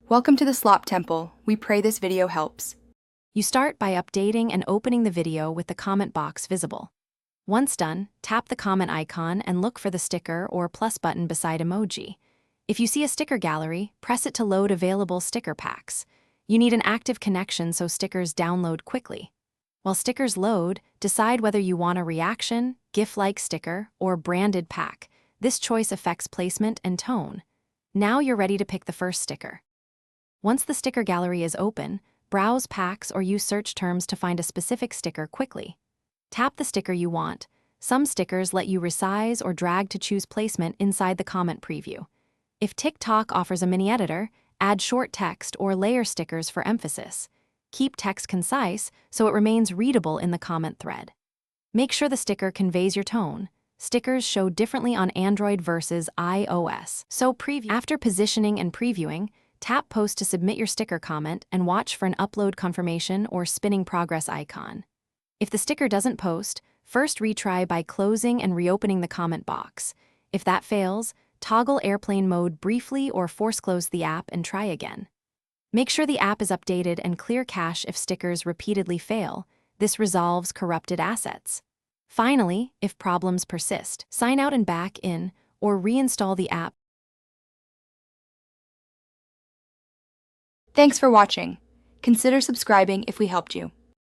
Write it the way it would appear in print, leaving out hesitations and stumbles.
Welcome to the Slop Temple. We pray this video helps. You start by updating and opening the video with the comment box visible. Once done, tap the comment icon and look for the sticker or plus button beside emoji. If you see a sticker gallery, press it to load available sticker packs. You need an active connection so stickers download quickly. While stickers load, decide whether you want a reaction, GIF-like sticker, or branded pack. This choice affects placement and tone. Now you're ready to pick the first sticker. Once the sticker gallery is open, browse packs or use search terms to find a specific sticker quickly. Tap the sticker you want. Some stickers let you resize or drag to choose placement inside the comment preview. If TikTok offers a mini editor, add short text or layer stickers for emphasis. Keep text concise so it remains readable in the comment thread. Make sure the sticker conveys your tone. Stickers show differently on Android versus iOS. So after positioning and previewing, tap Post to submit your sticker comment and watch for an upload confirmation or spinning progress icon. If the sticker doesn't post, first retry by closing and reopening the comment box. If that fails, toggle airplane mode briefly or force close the app and try again. Make sure the app is updated and clear cache if stickers repeatedly fail. This resolves corrupted assets. Finally, if problems persist, sign out and back in or reinstall the app. Thanks for watching. Consider subscribing if we helped you.